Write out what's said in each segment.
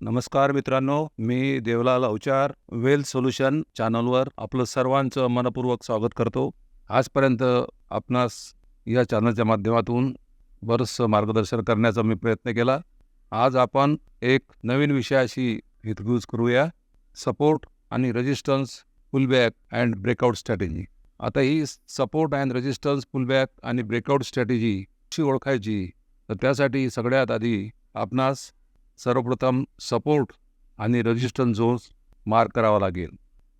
नमस्कार मित्रांनो, मी Devlal Avchar wealth solution चॅनलवर आपलं सर्वांचं मनपूर्वक स्वागत करतो. आजपर्यंत आपणास या चॅनलच्या माध्यमातून बरंचसं मार्गदर्शन करण्याचा मी प्रयत्न केला. आज आपण एक नवीन विषयाशी इंट्रोड्यूस करूया, सपोर्ट आणि resistance pullback and breakout strategy. आता ही सपोर्ट अँड रेजिस्टन्स पुलबॅक आणि ब्रेकआउट स्ट्रॅटेजी कशी ओळखायची, तर त्यासाठी सगळ्यात आधी आपणास सर्वप्रथम सपोर्ट आणि रेजिस्टन्स झोन्स मार्क करावा लागेल.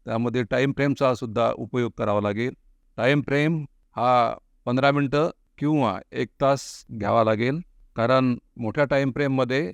त्यामध्ये टाईम फ्रेमचा सुद्धा उपयोग करावा लागेल. टाईम फ्रेम हा 15 मिनटं किंवा 1 तास घ्यावा लागेल, कारण मोठ्या टाईम फ्रेममध्ये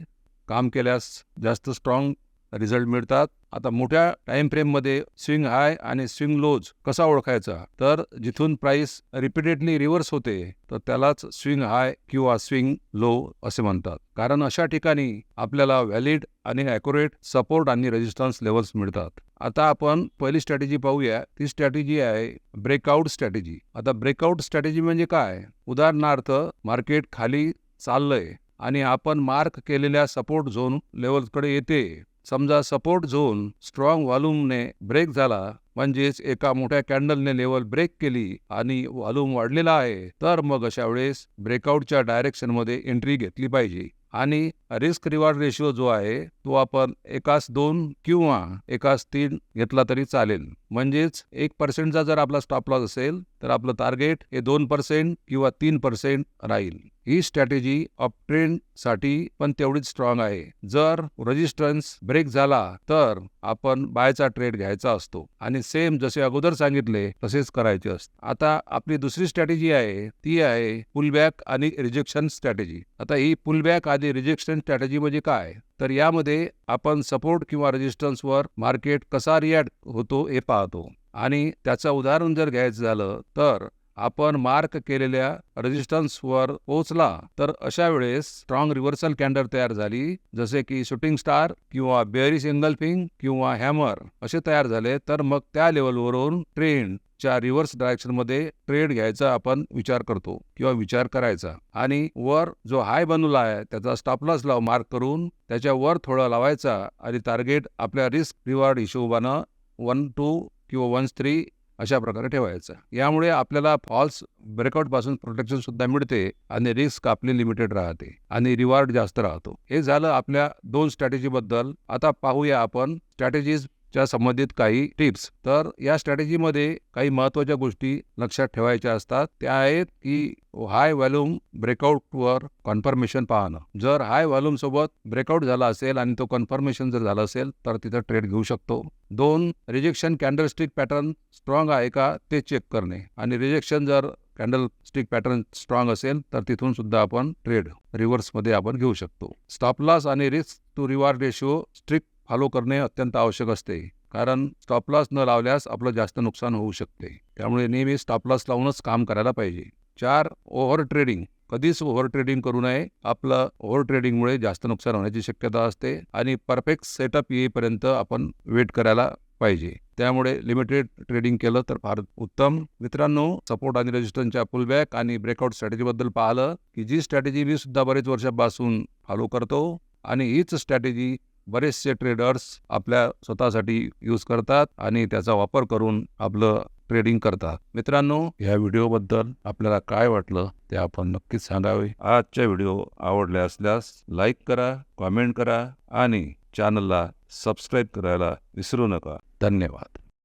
काम केल्यास जास्त स्ट्रॉंग रिझल्ट मिळतात. आता मोठ्या टाईम फ्रेममध्ये स्विंग हाय आणि स्विंग लोज कसा ओळखायचा, तर जिथून प्राइस रिपीटेडली रिव्हर्स होते तर त्यालाच स्विंग हाय किंवा स्विंग लो असे म्हणतात. कारण अशा ठिकाणी आपल्याला व्हॅलिड आणि ॲक्युरेट सपोर्ट आणि रेजिस्टन्स लेवल्स मिळतात. आता आपण पहिली स्ट्रॅटेजी पाहूया. ती स्ट्रॅटेजी आहे ब्रेकआउट स्ट्रॅटेजी. आता ब्रेकआउट स्ट्रॅटेजी म्हणजे काय? उदाहरणार्थ, मार्केट खाली चाललंय आणि आपण मार्क केलेल्या सपोर्ट झोन लेवलकडे येते. समजा सपोर्ट झोन स्ट्रॉंग व्हॉल्यूमने ब्रेक झाला, म्हणजेच एका मोठ्या कॅन्डलने लेवल ब्रेक केली आणि व्हॉल्यूम वाढलेला आहे, तर मग अशा वेळेस ब्रेकआउटच्या डायरेक्शनमध्ये एंट्री घेतली पाहिजे. आणि रिस्क रिवॉर्ड रेशिओ जो आहे तो आपण 1:2 किंवा 1:3 घेतला तरी चालेल. म्हणजेच 1% जर आपला स्टॉप लॉस असेल तर आपलं टार्गेट हे 2% किंवा 3% राहील. ही स्ट्रॅटेजी अप ट्रेंड साठी पण तेवढीच स्ट्रॉंग आहे. जर रेजिस्टन्स ब्रेक झाला तर आपण बायचा ट्रेड घ्यायचा असतो आणि सेम जसे अगोदर सांगितले तसेच करायचे असते. आता आपली दुसरी स्ट्रॅटेजी आहे ती आहे पुलबॅक आणि रिजेक्शन स्ट्रॅटेजी. आता ही पुलबॅक आणि रिजेक्शन स्ट्रॅटेजी म्हणजे काय, तर यामध्ये आपण सपोर्ट किंवा रेजिस्टन्सवर मार्केट कसा रिॲक्ट होतो हे पाहतो. आणि त्याचं उदाहरण जर घ्यायचं झालं तर आपण मार्क केलेल्या रेजिस्टन्सवर पोहोचला तर अशा वेळेस स्ट्रॉंग रिव्हर्सल कॅन्डल तयार झाली, जसे की शूटिंग स्टार किंवा बेअरिश एंगल्फिंग किंवा हॅमर असे तयार झाले, तर मग त्या लेवलवरून ट्रेंडच्या रिव्हर्स डायरेक्शनमध्ये ट्रेड घ्यायचा आपण विचार करतो किंवा विचार करायचा. आणि वर जो हाय बनवला आहे त्याचा स्टॉप लॉस मार्क करून त्याच्या वर थोडा लावायचा आणि टार्गेट आपल्या रिस्क रिवॉर्ड हिशोबानं 1-2 किंवा 1-3 अशा प्रकारे ठेवायचं. यामुळे आपल्याला फॉल्स ब्रेकआउट पासून प्रोटेक्शन सुद्धा मिळते आणि रिस्क आपली लिमिटेड राहते आणि रिवॉर्ड जास्त राहतो. हे झालं आपल्या 2 स्ट्रॅटेजी बद्दल. आता पाहूया आपण स्ट्रॅटेजीज च्या संबंधित काही टिप्स. तर या स्ट्रॅटेजीमध्ये काही महत्त्वाच्या गोष्टी लक्षात ठेवायच्या असतात. त्या आहेत की हाय व्हॉल्यूम ब्रेकआउटवर कन्फर्मेशन पाहणं. जर हाय व्हॉल्यूम सोबत ब्रेकआउट झाला असेल आणि तो कन्फर्मेशन जर झाला असेल तर तिथं ट्रेड घेऊ शकतो. 2 रिजेक्शन कॅन्डलस्टिक पॅटर्न स्ट्रॉंग आहे का ते चेक करणे, आणि रिजेक्शन जर कॅन्डल स्टिक पॅटर्न स्ट्रॉंग असेल तर तिथून सुद्धा आपण ट्रेड रिव्हर्समध्ये आपण घेऊ शकतो. स्टॉप लॉस आणि risk to reward ratio strict follow करणे अत्यंत आवश्यक असते, कारण स्टॉप लॉस न लावल्यास आपलं जास्त नुकसान होऊ शकते. त्यामुळे नेहमी स्टॉप लॉस लावूनच काम करायला पाहिजे. 4 ओव्हर ट्रेडिंग. कधीच ओव्हर ट्रेडिंग करू नये. आपलं ओव्हर ट्रेडिंगमुळे जास्त नुकसान होण्याची शक्यता असते आणि परफेक्ट सेटअप येईपर्यंत आपण वेट करायला पाहिजे. त्यामुळे लिमिटेड ट्रेडिंग केलं तर फार उत्तम. मित्रांनो, सपोर्ट आणि रेजिस्टन्सच्या पुलबॅक आणि ब्रेकआउट स्ट्रॅटेजीबद्दल पाहिलं की जी स्ट्रॅटेजी मी सुद्धा बरेच वर्षापासून फॉलो करतो आणि हीच स्ट्रॅटेजी बरेचसे ट्रेडर्स आपल्या स्वतःसाठी यूज करतात आणि त्याचा वापर करून आपलं ट्रेडिंग करतात. मित्रांनो, ह्या व्हिडिओबद्दल आपल्याला काय वाटलं ते आपण नक्कीच सांगावे. आजचा व्हिडिओ आवडला असल्यास लाईक करा, कॉमेंट करा आणि चॅनलला सबस्क्राईब करायला विसरू नका. धन्यवाद.